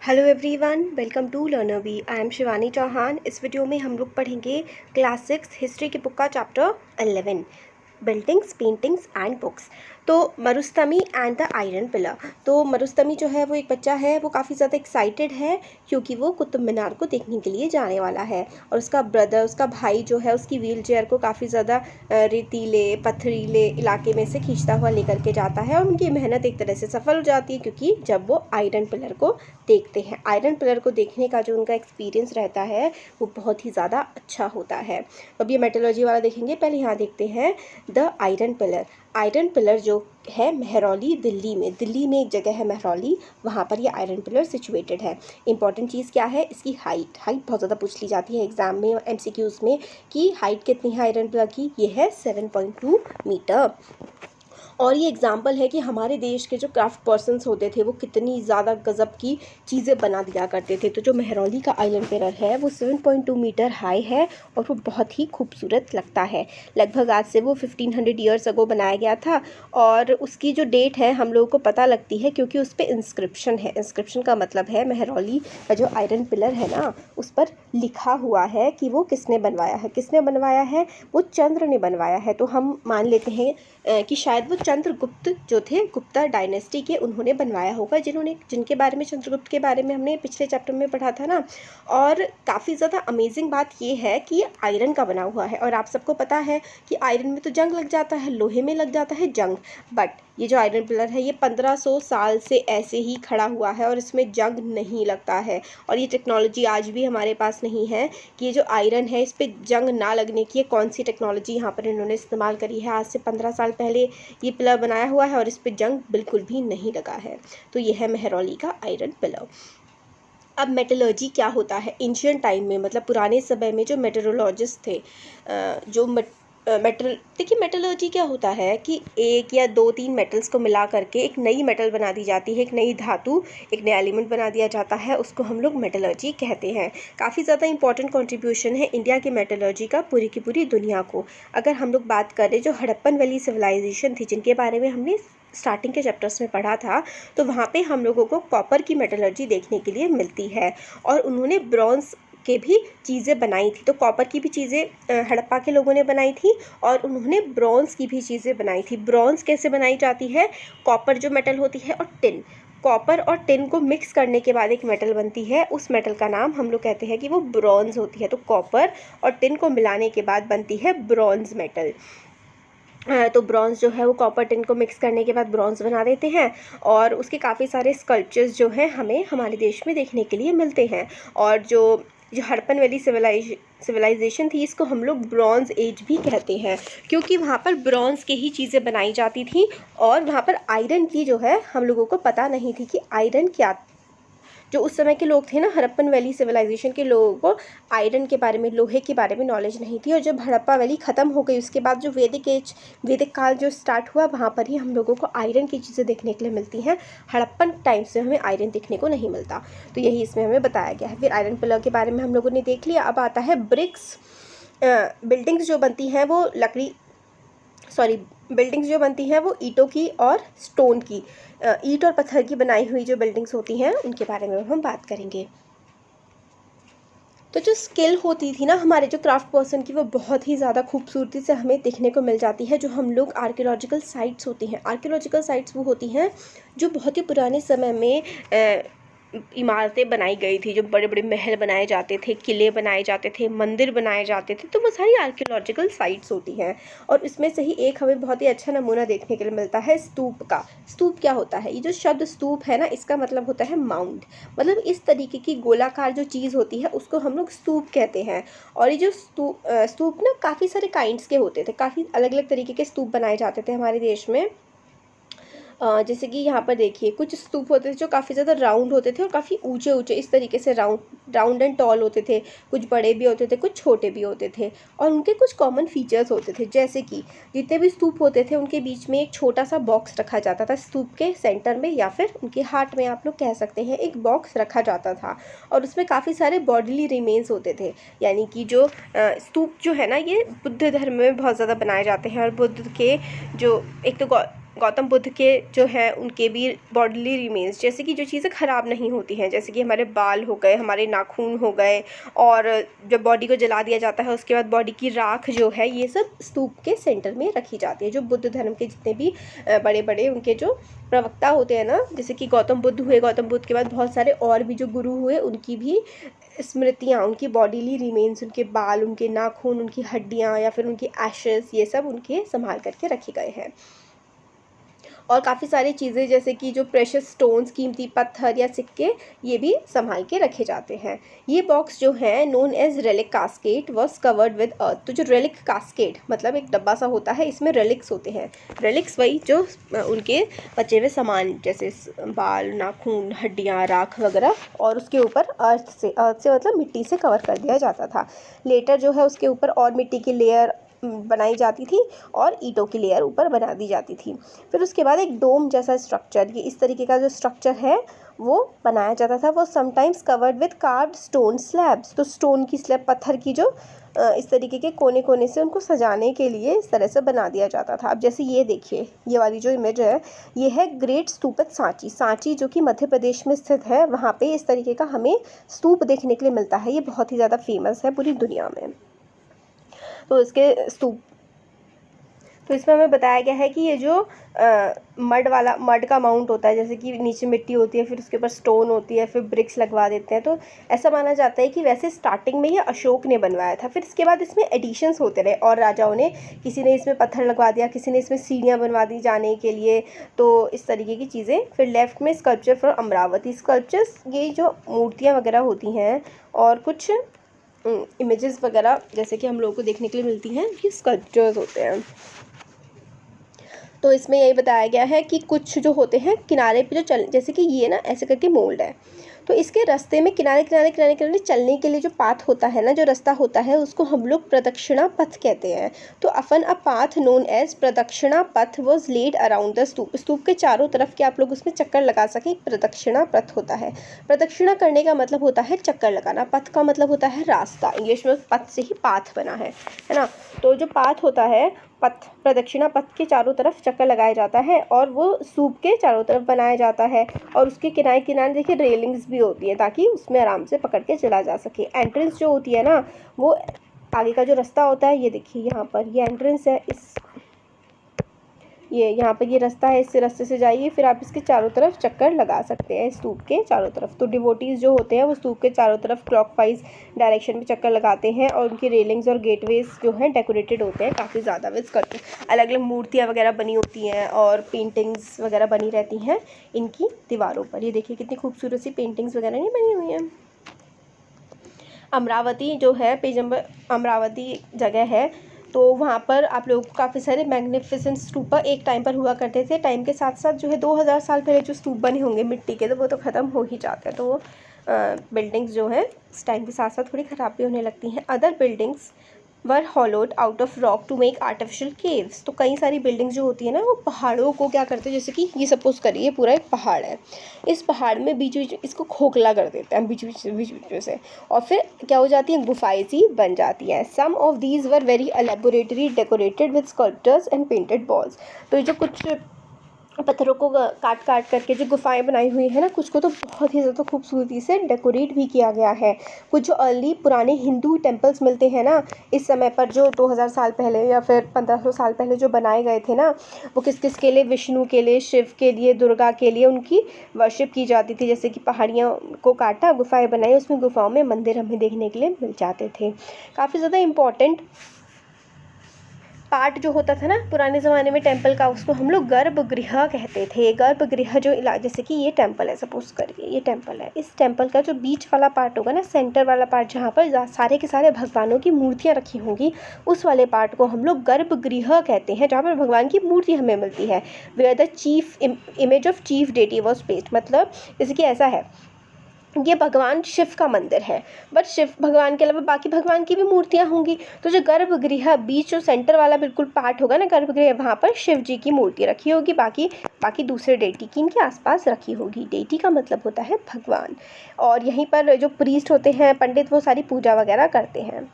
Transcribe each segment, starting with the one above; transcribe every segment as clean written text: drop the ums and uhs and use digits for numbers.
Hello everyone, welcome to Learner. I am Shivani Chauhan. इस वीडियो में हम लोग पढ़ेंगे क्लास 6 हिस्ट्री की बुक का chapter 11 buildings, paintings and books. तो मरुस्तमी एंड द आयरन पिलर। तो मरुस्तमी जो है वो एक बच्चा है, वो काफ़ी ज़्यादा एक्साइटेड है क्योंकि वो कुतुब मीनार को देखने के लिए जाने वाला है। और उसका ब्रदर, उसका भाई जो है, उसकी व्हील चेयर को काफ़ी ज़्यादा रेतीले पथरीले इलाके में से खींचता हुआ लेकर के जाता है और उनकी मेहनत एक तरह से सफल हो जाती है क्योंकि जब वो आयरन पिलर को देखते हैं, आयरन पिलर को देखने का जो उनका एक्सपीरियंस रहता है वो बहुत ही ज़्यादा अच्छा होता है। अब ये मेटलर्जी वाला देखेंगे। पहले यहाँ देखते हैं the iron pillar. Iron pillar जो है महरौली दिल्ली में एक जगह है महरौली, वहाँ पर ये आयरन पिलर सिचुएटेड है। इंपॉर्टेंट चीज़ क्या है, इसकी हाइट बहुत ज़्यादा पूछ ली जाती है एग्जाम में, MCQs में, कि हाइट कितनी है आयरन पिलर की। ये है 7.2 मीटर। और ये एग्जाम्पल है कि हमारे देश के जो क्राफ्ट पर्सन्स होते थे वो कितनी ज़्यादा गज़ब की चीज़ें बना दिया करते थे। तो जो महरौली का आयरन पिलर है वो 7.2 मीटर हाई है और वो बहुत ही खूबसूरत लगता है। लगभग आज से वो 1500 ईयर्स अगो बनाया गया था और उसकी जो डेट है हम लोगों को पता लगती है क्योंकि उस पर इंस्क्रिप्शन है। इंस्क्रिप्शन का मतलब है महरौली का जो आयरन पिलर है ना, उस पर लिखा हुआ है कि वो किसने बनवाया है। वो चंद्र ने बनवाया है। तो हम मान लेते हैं कि शायद वो चंद्रगुप्त जो थे, गुप्ता डायनेस्टी के, उन्होंने बनवाया होगा, जिनके बारे में, चंद्रगुप्त के बारे में हमने पिछले चैप्टर में पढ़ा था ना। और काफ़ी ज़्यादा अमेजिंग बात ये है कि ये आयरन का बना हुआ है और आप सबको पता है कि आयरन में तो जंग लग जाता है, लोहे में लग जाता है जंग, बट ये जो आयरन पिलर है ये 1500 साल से ऐसे ही खड़ा हुआ है और इसमें जंग नहीं लगता है। और ये टेक्नोलॉजी आज भी हमारे पास नहीं है कि ये जो आयरन है इस पर जंग ना लगने की कौन सी टेक्नोलॉजी यहाँ पर इन्होंने इस्तेमाल करी है। आज से 15 साल पहले ये पिलर बनाया हुआ है और इस पर जंग बिल्कुल भी नहीं लगा है। तो ये है महरौली का आयरन पिलर। अब मेटलर्जी क्या होता है एंशियंट टाइम में, मतलब पुराने समय में जो मेटरोलॉजिस्ट थे, जो देखिए मेटलर्जी क्या होता है कि एक या दो तीन मेटल्स को मिला करके एक नई मेटल बना दी जाती है, एक नई धातु, एक नया एलिमेंट बना दिया जाता है, उसको हम लोग मेटलर्जी कहते हैं। काफ़ी ज़्यादा इंपॉर्टेंट कंट्रीब्यूशन है इंडिया की मेटलर्जी का पूरी की पूरी दुनिया को। अगर हम लोग बात करें जो हड़प्पन वैली सिविलाइजेशन थी, जिनके बारे में हमने स्टार्टिंग के चैप्टर्स में पढ़ा था, तो वहाँ पे हम लोगों को कॉपर की मेटलर्जी देखने के लिए मिलती है और उन्होंने ब्रॉन्ज के भी चीज़ें बनाई थी। तो कॉपर की भी चीज़ें हड़प्पा के लोगों ने बनाई थी और उन्होंने ब्रॉन्ज की भी चीज़ें बनाई थी। ब्रॉन्ज कैसे बनाई जाती है, कॉपर जो मेटल होती है और टिन, कॉपर और टिन को मिक्स करने के बाद एक मेटल बनती है, उस मेटल का नाम हम लोग कहते हैं कि वो ब्रॉन्ज होती है। तो कॉपर और टिन को मिलाने के बाद बनती है ब्रॉन्ज मेटल। तो ब्रॉन्ज़ जो है वो कॉपर टिन को मिक्स करने के बाद ब्रॉन्ज़ बना देते हैं और उसके काफ़ी सारे स्कल्पचर्स जो हैं हमें हमारे देश में देखने के लिए मिलते हैं। और जो हड़प्पन वैली सिविलाइजेशन थी, इसको हम लोग ब्रॉन्ज़ एज भी कहते हैं क्योंकि वहाँ पर ब्रॉन्ज़ के ही चीज़ें बनाई जाती थी और वहाँ पर आयरन की जो है हम लोगों को पता नहीं थी कि आयरन क्या। जो उस समय के लोग थे ना, हड़प्पन वैली सिविलाइजेशन के लोगों को आयरन के बारे में, लोहे के बारे में नॉलेज नहीं थी। और जब हड़प्पा वैली ख़त्म हो गई उसके बाद जो वैदिक काल जो स्टार्ट हुआ, वहाँ पर ही हम लोगों को आयरन की चीज़ें देखने के लिए मिलती हैं। हड़प्पन टाइम से हमें आयरन देखने को नहीं मिलता। तो यही इसमें हमें बताया गया है। फिर आयरन पिलर के बारे में हम लोगों ने देख लिया। अब आता है ब्रिक्स। बिल्डिंग्स जो बनती हैं वो बिल्डिंग्स जो बनती हैं वो ईंटों की और स्टोन की, ईंट और पत्थर की बनाई हुई जो बिल्डिंग्स होती हैं उनके बारे में हम बात करेंगे। तो जो स्किल होती थी ना हमारे जो क्राफ्ट पर्सन की, वो बहुत ही ज़्यादा खूबसूरती से हमें देखने को मिल जाती है। जो हम लोग आर्कियोलॉजिकल साइट्स होती हैं, आर्कियोलॉजिकल साइट्स वो होती हैं जो बहुत ही पुराने समय में इमारतें बनाई गई थी, जो बड़े बड़े महल बनाए जाते थे, किले बनाए जाते थे, मंदिर बनाए जाते थे, तो वो सारी आर्कियोलॉजिकल साइट्स होती हैं। और इसमें से ही एक हमें बहुत ही अच्छा नमूना देखने के लिए मिलता है स्तूप का। स्तूप क्या होता है, ये जो शब्द स्तूप है ना, इसका मतलब होता है माउंट। मतलब इस तरीके की गोलाकार जो चीज़ होती है उसको हम लोग स्तूप कहते हैं। और ये जो स्तूप ना काफ़ी सारे काइंड्स के होते थे, काफ़ी अलग अलग तरीके के स्तूप बनाए जाते थे हमारे देश में। जैसे कि यहाँ पर देखिए, कुछ स्तूप होते थे जो काफ़ी ज़्यादा राउंड होते थे और काफ़ी ऊंचे ऊंचे इस तरीके से राउंड एंड टॉल होते थे। कुछ बड़े भी होते थे, कुछ छोटे भी होते थे और उनके कुछ कॉमन फीचर्स होते थे। जैसे कि जितने भी स्तूप होते थे उनके बीच में एक छोटा सा बॉक्स रखा जाता था, स्तूप के सेंटर में या फिर उनके हार्ट में आप लोग कह सकते हैं, एक बॉक्स रखा जाता था और उसमें काफ़ी सारे बॉडीली रिमेन्स होते थे। यानी कि जो स्तूप जो है ना, ये बुद्ध धर्म में बहुत ज़्यादा बनाए जाते हैं और बुद्ध के जो एक तो गौतम बुद्ध के जो है उनके भी बॉडीली रिमेन्स, जैसे कि जो चीज़ें ख़राब नहीं होती हैं, जैसे कि हमारे बाल हो गए, हमारे नाखून हो गए, और जब बॉडी को जला दिया जाता है उसके बाद बॉडी की राख जो है, ये सब स्तूप के सेंटर में रखी जाती है। जो बुद्ध धर्म के जितने भी बड़े बड़े उनके जो प्रवक्ता होते हैं ना, जैसे कि गौतम बुद्ध हुए, गौतम बुद्ध के बाद बहुत सारे और भी जो गुरु हुए, उनकी भी स्मृतियाँ, उनकी बॉडीली रिमेन्स, उनके बाल, उनके नाखून, उनकी हड्डियाँ या फिर उनकी एशेस, ये सब उनके संभाल करके रखे गए हैं। और काफ़ी सारी चीज़ें जैसे कि जो प्रेशियस स्टोन्स, कीमती पत्थर या सिक्के, ये भी संभाल के रखे जाते हैं। ये बॉक्स जो है known as relic casket was covered with earth. तो जो रेलिक कास्केट मतलब एक डब्बा सा होता है, इसमें रेलिक्स होते हैं। रेलिक्स वही जो उनके बचे हुए सामान, जैसे बाल, नाखून, हड्डियाँ, राख वगैरह, और उसके ऊपर अर्थ से मतलब मिट्टी से कवर कर दिया जाता था। लेटर जो है उसके ऊपर और मिट्टी की लेयर बनाई जाती थी और ईंटों की लेयर ऊपर बना दी जाती थी। फिर उसके बाद एक डोम जैसा स्ट्रक्चर, ये इस तरीके का जो स्ट्रक्चर है वो बनाया जाता था। वो sometimes covered with carved stone slabs. तो स्टोन की स्लैब, पत्थर की जो इस तरीके के कोने कोने से उनको सजाने के लिए इस तरह से बना दिया जाता था। अब जैसे ये देखिए, ये वाली जो इमेज है, ये है ग्रेट स्तूप एट सांची। सांची जो कि मध्य प्रदेश में स्थित है, वहाँ पे इस तरीके का हमें स्तूप देखने के लिए मिलता है। ये बहुत ही ज़्यादा फेमस है पूरी दुनिया में। तो इसके स्तूप, तो इसमें हमें बताया गया है कि ये जो मड का माउंट होता है, जैसे कि नीचे मिट्टी होती है, फिर उसके ऊपर स्टोन होती है, फिर ब्रिक्स लगवा देते हैं। तो ऐसा माना जाता है कि वैसे स्टार्टिंग में ये अशोक ने बनवाया था, फिर इसके बाद इसमें एडिशंस होते रहे और राजाओं ने, किसी ने इसमें पत्थर लगवा दिया, किसी ने इसमें सीढ़ियाँ बनवा दी जाने के लिए, तो इस तरीके की चीज़ें। फिर लेफ्ट में स्कल्पचर फ्रॉम अमरावती। स्कल्पचर्स, ये जो मूर्तियाँ वगैरह होती हैं और कुछ इमेजेस वगैरह जैसे कि हम लोगों को देखने के लिए मिलती हैं, ये स्कल्पचर्स होते हैं। तो इसमें यही बताया गया है कि कुछ जो होते हैं किनारे पे जो जैसे कि ये ना ऐसे करके मोल्ड है, तो इसके रास्ते में किनारे किनारे किनारे किनारे चलने के लिए जो पाथ होता है ना, जो रास्ता होता है, उसको हम लोग प्रदक्षिणा पथ कहते हैं। तो often a path known as pradakshina path was laid around the stupa. Stupa के चारों तरफ के आप लोग उसमें चक्कर लगा सकें, प्रदक्षिणा पथ होता है। प्रदक्षिणा करने का मतलब होता है चक्कर लगाना, पथ का मतलब होता है रास्ता, इंग्लिश में पथ से ही पाथ बना है ना। तो जो पाथ होता है, पथ, प्रदक्षिणा पथ के चारों तरफ चक्कर लगाया जाता है और वो स्तूप के चारों तरफ बनाया जाता है। और उसके किनारे किनारे देखिए रेलिंग्स भी होती है ताकि उसमें आराम से पकड़ के चला जा सके। एंट्रेंस जो होती है ना, वो आगे का जो रास्ता होता है, ये देखिए यहाँ पर ये एंट्रेंस है, ये यहाँ पर ये रास्ता है, इस रास्ते से जाइए, फिर आप इसके चारों तरफ चक्कर लगा सकते हैं स्तूप के चारों तरफ। तो डिवोटीज़ जो होते हैं वो स्तूप के चारों तरफ क्लॉकवाइज डायरेक्शन में चक्कर लगाते हैं और उनकी रेलिंग्स और गेटवेज जो हैं डेकोरेटेड होते हैं काफ़ी ज़्यादा विद स्कल्पचर। अलग अलग मूर्तियाँ वगैरह बनी होती हैं और पेंटिंग्स वगैरह बनी रहती हैं इनकी दीवारों पर। ये देखिए कितनी खूबसूरत सी पेंटिंग्स वगैरह नहीं बनी हुई हैं। अमरावती जो है, पेज नंबर अमरावती जगह है, तो वहाँ पर आप लोगों को काफ़ी सारे मैग्निफिसेंट स्तूप एक टाइम पर हुआ करते थे। टाइम के साथ साथ जो है 2000 साल पहले जो स्तूप बने होंगे मिट्टी के, तो वो तो ख़त्म हो ही जाते हैं। तो वो बिल्डिंग्स जो है इस टाइम के साथ साथ थोड़ी ख़राब भी होने लगती हैं। Other buildings were hollowed out of rock to make artificial caves. तो कई सारी बिल्डिंग्स जो होती है ना, वो पहाड़ों को क्या करते हैं, जैसे कि ये सपोज करिए पूरा एक पहाड़ है, इस पहाड़ में बीच बीच इसको खोखला कर देते हैं बीच बीच से, और फिर क्या हो जाती है, गुफाएं सी बन जाती हैं। Some of these were very elaborately decorated with sculptures and painted walls. तो ये जो कुछ पत्थरों को काट काट करके जो गुफाएं बनाई हुई है ना, कुछ को तो बहुत ही ज़्यादा खूबसूरती से डेकोरेट भी किया गया है। कुछ जो अर्ली पुराने हिंदू टेम्पल्स मिलते हैं ना इस समय पर, जो 2000 साल पहले या फिर 1500 साल पहले जो बनाए गए थे ना, वो किस किस के लिए, विष्णु के लिए, शिव के लिए, दुर्गा के लिए उनकी वर्शिप की जाती थी। जैसे कि पहाड़ियों को काटा, गुफाएँ बनाई, उसमें गुफाओं में मंदिर हमें देखने के लिए मिल जाते थे। काफ़ी ज़्यादा इम्पॉर्टेंट पार्ट जो होता था ना पुराने ज़माने में टेंपल का, उसको हम लोग गर्भगृह कहते थे। गर्भगृह जो जैसे कि ये टेंपल है, सपोज करिए ये टेंपल है, इस टेंपल का जो बीच वाला पार्ट होगा ना, सेंटर वाला पार्ट, जहाँ पर सारे के सारे भगवानों की मूर्तियाँ रखी होंगी, उस वाले पार्ट को हम लोग गर्भगृह कहते हैं, जहाँ पर भगवान की मूर्ति हमें मिलती है। Where the chief image of chief deity was placed. मतलब जैसे कि ऐसा है, ये भगवान शिव का मंदिर है, बट शिव भगवान के अलावा बाकी भगवान की भी मूर्तियाँ होंगी। तो जो गर्भगृह बीच जो सेंटर वाला बिल्कुल पार्ट होगा ना गर्भगृह, वहाँ पर शिव जी की मूर्ति रखी होगी, बाकी दूसरे डेटी की इनके आसपास रखी होगी। डेटी का मतलब होता है भगवान, और यहीं पर जो प्रीस्ट होते हैं, पंडित, वो सारी पूजा वगैरह करते हैं।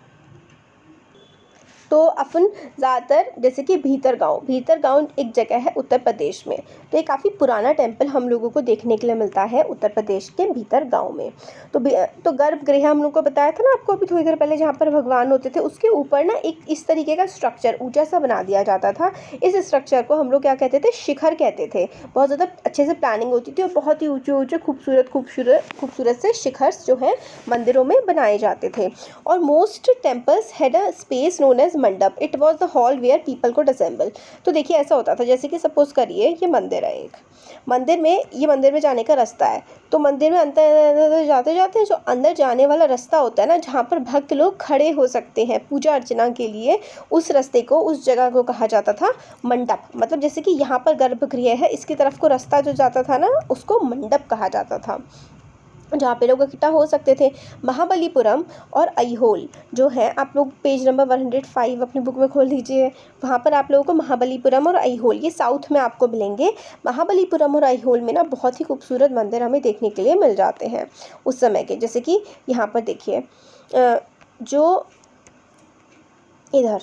तो अपन ज़्यादातर जैसे कि भीतर गाँव एक जगह है उत्तर प्रदेश में, तो ये काफ़ी पुराना टेम्पल हम लोगों को देखने के लिए मिलता है उत्तर प्रदेश के भीतर गाँव में। तो गर्भगृह हम लोग को बताया था ना आपको अभी थोड़ी देर पहले, जहाँ पर भगवान होते थे, उसके ऊपर ना एक इस तरीके का स्ट्रक्चर ऊंचा सा बना दिया जाता था। इस स्ट्रक्चर को हम लोग क्या कहते थे, शिखर कहते थे। बहुत ज़्यादा अच्छे से प्लानिंग होती थी और बहुत ही ऊंचे खूबसूरत से शिखर जो है मंदिरों में बनाए जाते थे। और most temples had a space known as mandap, it was the hall where people को असेंबल। तो देखिए ऐसा होता था, जैसे कि सपोज करिए ये मंदिर है, एक मंदिर में जाने का रास्ता है। तो मंदिर में अंदर जाते जाते जो अंदर जाने वाला रास्ता होता है ना, जहाँ पर भक्त लोग खड़े हो सकते हैं पूजा अर्चना के लिए, उस रास्ते को, उस जगह को कहा जाता था मंडप। मतलब जैसे कि यहाँ पर गर्भगृह है, इसकी तरफ को रास्ता जो जाता था ना, उसको मंडप कहा जाता था, जहाँ पे लोग इकट्ठा हो सकते थे। महाबलीपुरम और ऐहोल जो है, आप लोग पेज नंबर 105 अपनी बुक में खोल लीजिए, वहाँ पर आप लोगों को महाबलीपुरम और ऐहोल ये साउथ में आपको मिलेंगे। महाबलीपुरम और ऐहोल में ना बहुत ही खूबसूरत मंदिर हमें देखने के लिए मिल जाते हैं उस समय के। जैसे कि यहाँ पर देखिए जो इधर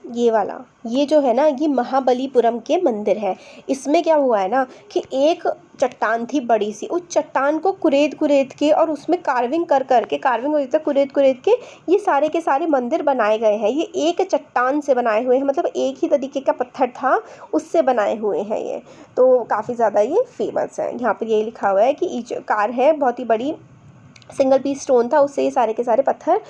ये वाला, ये जो है ना, ये महाबलीपुरम के मंदिर है। इसमें क्या हुआ है ना कि एक चट्टान थी बड़ी सी, उस चट्टान को कुरेद के और उसमें कार्विंग करके, कार्विंग होती है कुरेद के ये सारे के सारे मंदिर बनाए गए हैं। ये एक चट्टान से बनाए हुए हैं, मतलब एक ही तरीके का पत्थर था उससे बनाए हुए हैं ये। तो काफ़ी ज़्यादा ये फेमस है। यहाँ पर ये लिखा हुआ है कि ईच कार है, बहुत ही बड़ी सिंगल पीस स्टोन था, उससे ये सारे के सारे पत्थर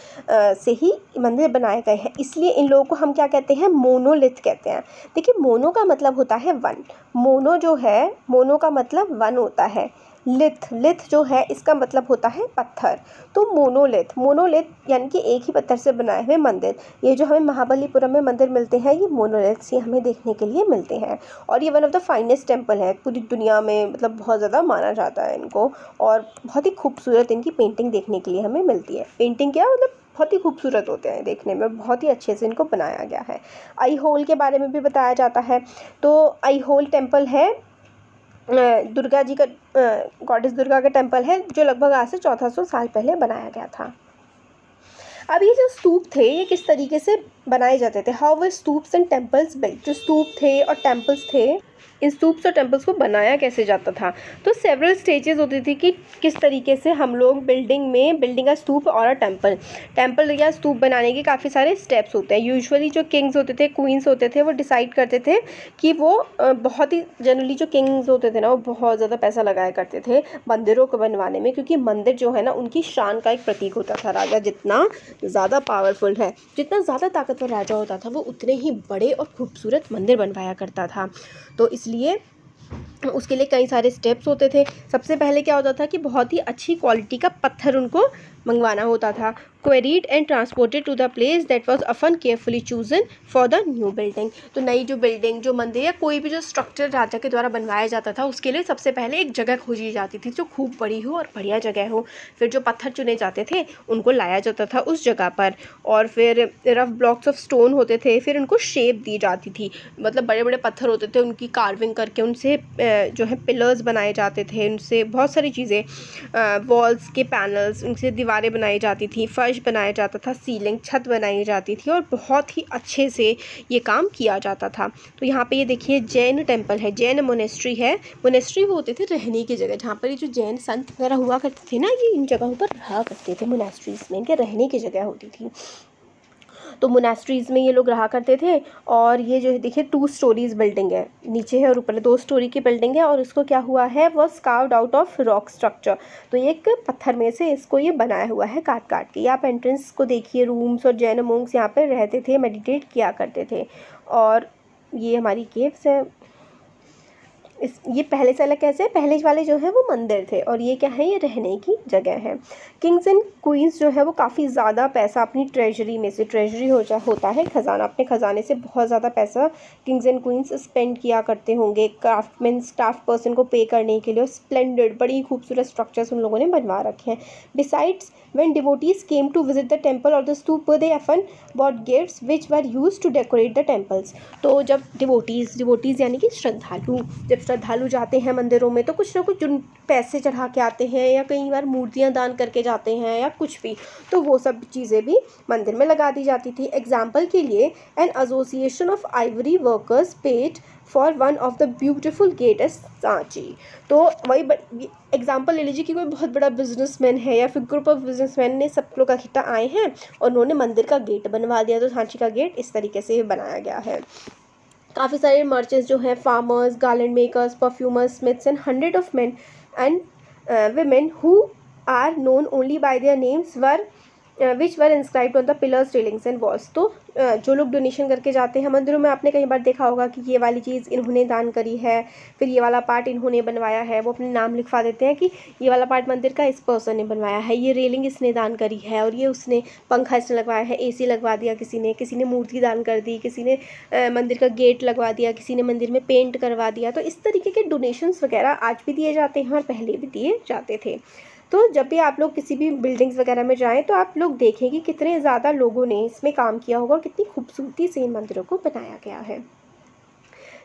से ही मंदिर बनाए गए हैं। इसलिए इन लोगों को हम क्या कहते हैं, मोनोलिथ कहते हैं। देखिए मोनो का मतलब होता है वन, मोनो का मतलब वन होता है। लिथ जो है इसका मतलब होता है पत्थर। तो मोनोलिथ यानी कि एक ही पत्थर से बनाए हुए मंदिर। ये जो हमें महाबलीपुरम में मंदिर मिलते हैं, ये मोनोलिथ्स ही हमें देखने के लिए मिलते हैं। और ये one of the finest temple है पूरी दुनिया में, मतलब बहुत ज़्यादा माना जाता है इनको। और बहुत ही खूबसूरत इनकी पेंटिंग देखने के लिए हमें मिलती है। पेंटिंग क्या मतलब बहुत ही खूबसूरत होते हैं देखने में, बहुत ही अच्छे से इनको बनाया गया है। ऐहोल के बारे में भी बताया जाता है। तो ऐहोल टेम्पल है दुर्गा जी का, गॉडेस दुर्गा का टेम्पल है, जो लगभग आज से 1400 साल पहले बनाया गया था। अब ये जो स्तूप थे ये किस तरीके से बनाए जाते थे, how were stupas and temples built. जो स्तूप थे और टेम्पल्स थे, इन स्तूप्स और टेम्पल्स को बनाया कैसे जाता था। तो सेवरल स्टेजेस होती थी कि किस तरीके से हम लोग बिल्डिंग का स्तूप और टेम्पल या स्तूप बनाने के काफ़ी सारे स्टेप्स होते हैं। यूजुअली जो किंग्स होते थे, क्वींस होते थे, वो डिसाइड करते थे कि वो बहुत ही जनरली जो किंग्स होते थे ना, वो बहुत ज़्यादा पैसा लगाया करते थे मंदिरों को बनवाने में, क्योंकि मंदिर जो है ना उनकी शान का एक प्रतीक होता था। राजा जितना ज़्यादा पावरफुल है, जितना ज़्यादा ताकतवर राजा होता था, वो उतने ही बड़े और खूबसूरत मंदिर बनवाया करता था। तो इसलिए उसके लिए कई सारे स्टेप्स होते थे। सबसे पहले क्या होता था कि बहुत ही अच्छी क्वालिटी का पत्थर उनको मंगवाना होता था। Quarried and transported to the place that was often carefully chosen for the new building. तो नई जो बिल्डिंग, जो मंदिर या कोई भी जो स्ट्रक्चर राजा के द्वारा बनवाया जाता था, उसके लिए सबसे पहले एक जगह खोजी जाती थी जो खूब बड़ी हो और बढ़िया जगह हो। फिर जो पत्थर चुने जाते थे उनको लाया जाता था उस जगह पर, और फिर रफ ब्लॉक्स ऑफ स्टोन होते थे, फिर उनको शेप दी जाती थी। मतलब बड़े बड़े पत्थर होते थे, उनकी कार्विंग करके उनसे जो है पिलर्स बनाए जाते थे, उनसे बहुत सारी चीज़ें, वॉल्स के पैनल्स, उनसे दीवारें बनाई जाती थी, फर्श बनाया जाता था, सीलिंग छत बनाई जाती थी, और बहुत ही अच्छे से ये काम किया जाता था। तो यहाँ पे ये देखिए जैन टेम्पल है, जैन मोनेस्ट्री है। मोनेस्ट्री वो होते थे रहने की जगह, जहाँ पर ये जो जैन संत वगैरह हुआ करते थे ना, ये इन जगहों पर रहा करते थे। मोनेस्ट्रीज़ में इनके रहने की जगह होती थी। तो मोनेस्ट्रीज़ में ये लोग रहा करते थे। और ये जो है देखिए 2 स्टोरीज बिल्डिंग है, नीचे है और ऊपर 2 स्टोरी की बिल्डिंग है। और इसको क्या हुआ है, वो स्कार्व्ड आउट ऑफ रॉक स्ट्रक्चर। तो ये एक पत्थर में से इसको ये बनाया हुआ है काट के। आप एंट्रेंस को देखिए, रूम्स, और जैन मोंक्स यहाँ पर रहते थे, मेडिटेट किया करते थे। और ये हमारी केव्स है। ये पहले से अलग कैसे, पहले वाले जो है वो मंदिर थे, और ये क्या है, ये रहने की जगह है। किंग्स एंड क्वींस जो है वो काफ़ी ज़्यादा पैसा अपनी ट्रेजरी में से, ट्रेजरी होता है खजाना, अपने खजाने से बहुत ज़्यादा पैसा किंग्स एंड क्वींस स्पेंड किया करते होंगे क्राफ्टमैन स्टाफ पर्सन को पे करने के लिए। और स्प्लेंडेड बड़ी खूबसूरत स्ट्रक्चर्स उन लोगों ने बनवा रखे हैं। Besides when devotees came to visit the temple or the stupa, they often bought gifts which were used to decorate the temples। तो जब डिवोटीज़ यानी कि श्रद्धालु जब श्रद्धालु जाते हैं मंदिरों में तो कुछ ना कुछ पैसे चढ़ा के आते हैं या कई बार मूर्तियाँ दान करके जाते हैं या कुछ भी, तो वो सब चीज़ें भी मंदिर में लगा दी जाती थी। एग्जाम्पल के लिए an association of ivory workers paid for one of the beautiful gate at Sanchi. तो वही एग्जाम्पल ले लीजिए कि कोई बहुत बड़ा बिजनेसमैन है या फिर ग्रुप ऑफ बिजनेसमैन ने सब लोग इकट्ठा आए हैं और उन्होंने मंदिर का गेट बनवा दिया, तो सांची का गेट इस तरीके से बनाया गया है। काफ़ी सारे मर्चेंट्स जो हैं, farmers, garland makers, perfumers, smiths and hundred of men and women who are known only by their names were which were inscribed on the pillars, railings and walls। तो जो लोग डोनेशन करके जाते हैं मंदिरों में, आपने कई बार देखा होगा कि ये वाली चीज़ इन्होंने दान करी है, फिर ये वाला पार्ट इन्होंने बनवाया है, वो अपने नाम लिखवा देते हैं कि ये वाला पार्ट मंदिर का इस पर्सन ने बनवाया है, ये रेलिंग इसने दान करी है, और ये उसने पंखा इसने लगवाया है, एसी लगवा दिया किसी ने मूर्ति दान कर दी, किसी ने मंदिर का गेट लगवा दिया, किसी ने मंदिर में पेंट करवा दिया। तो इस तरीके के डोनेशंस वगैरह आज भी दिए जाते हैं और पहले भी दिए जाते थे। तो जब भी आप लोग किसी भी बिल्डिंग्स वगैरह में जाएं तो आप लोग देखें कि कितने ज़्यादा लोगों ने इसमें काम किया होगा और कितनी खूबसूरती से इन मंदिरों को बनाया गया है।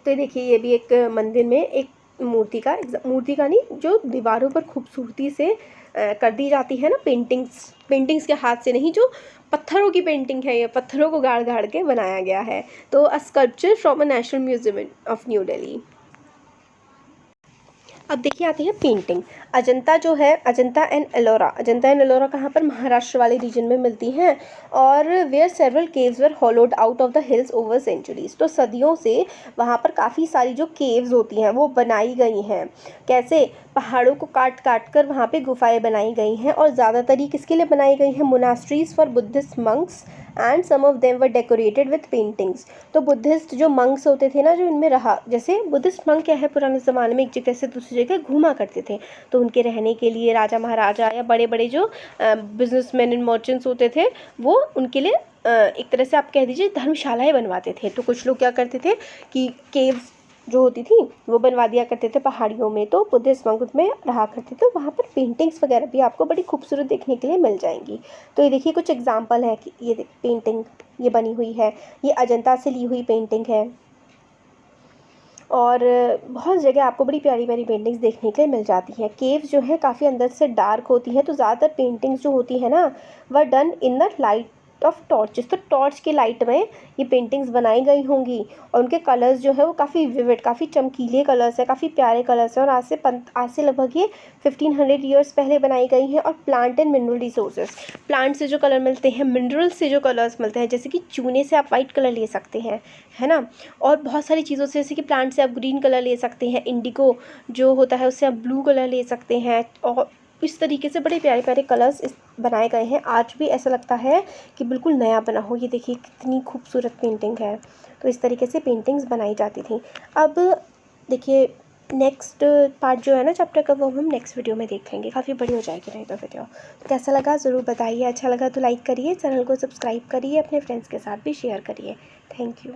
तो ये देखिए, ये भी एक मंदिर में एक मूर्ति का नहीं, जो दीवारों पर खूबसूरती से कर दी जाती है ना, पेंटिंग्स के हाथ से नहीं, जो पत्थरों की पेंटिंग है, ये पत्थरों को गाड़ गाड़ के बनाया गया है। तो अ sculpture from a national museum of new Delhi. अब देखिए आती है पेंटिंग। अजंता जो है, अजंता एंड एलोरा कहाँ पर, महाराष्ट्र वाले रीजन में मिलती हैं। और where several caves were hollowed out of the hills over centuries. तो सदियों से वहाँ पर काफ़ी सारी जो केव्स होती हैं वो बनाई गई हैं। कैसे, पहाड़ों को काट काट कर वहाँ पे गुफाएं बनाई गई हैं। और ज़्यादातर ये किसके लिए बनाई गई हैं, monasteries for Buddhist monks and some of them were decorated with paintings. तो बुद्धिस्ट जो मंक्स होते थे ना, जो इनमें रहा, जैसे बुद्धिस्ट मंक क्या है, पुराने ज़माने में एक जगह से दूसरी जगह घूमा करते थे, तो उनके रहने के लिए राजा महाराजा या बड़े बड़े जो बिजनेसमैन एंड मर्चेंट्स होते थे, वो उनके लिए एक तरह से आप कह दीजिए धर्मशालाएं बनवाते थे। तो कुछ लोग क्या करते थे कि केव्स जो होती थी वो बनवा दिया करते थे पहाड़ियों में, तो बुद्धिस्ट मंक में रहा करते थे। वहाँ पर पेंटिंग्स वगैरह भी आपको बड़ी खूबसूरत देखने के लिए मिल जाएंगी। तो ये देखिए कुछ एग्जांपल है कि ये पेंटिंग ये बनी हुई है, ये अजंता से ली हुई पेंटिंग है। और बहुत जगह आपको बड़ी प्यारी प्यारी पेंटिंग्स देखने के लिए मिल जाती हैं। केव्स जो है काफ़ी अंदर से डार्क होती हैं, तो ज़्यादातर पेंटिंग्स जो होती है ना, वह done in the light of torches. तो टॉर्च के लाइट में ये पेंटिंग्स बनाई गई होंगी। और उनके कलर्स जो है वो काफ़ी विविड, काफ़ी चमकीले कलर्स हैं, काफ़ी प्यारे कलर्स हैं। और आज से लगभग ये 1500 ईयर्स पहले बनाई गई हैं। और plant and mineral resources, plant से जो कलर मिलते हैं, मिनरल से जो कलर्स मिलते हैं, जैसे कि चूने से आप वाइट कलर ले सकते हैं, है ना। और बहुत सारी चीज़ों से, जैसे कि प्लांट से आप ग्रीन कलर ले सकते हैं, इंडिगो जो होता है उससे आप ब्लू कलर ले सकते हैं। और इस तरीके से बड़े प्यारे प्यारे कलर्स बनाए गए हैं। आज भी ऐसा लगता है कि बिल्कुल नया बना हो। ये देखिए कितनी खूबसूरत पेंटिंग है। तो इस तरीके से पेंटिंग्स बनाई जाती थी। अब देखिए नेक्स्ट पार्ट जो है ना चैप्टर का, वो हम नेक्स्ट वीडियो में देख लेंगे। काफ़ी बड़ी हो जाएगी नहीं तो वीडियो। तो कैसा लगा ज़रूर बताइए। अच्छा लगा तो लाइक करिए, चैनल को सब्सक्राइब करिए, अपने फ्रेंड्स के साथ भी शेयर करिए। Thank you.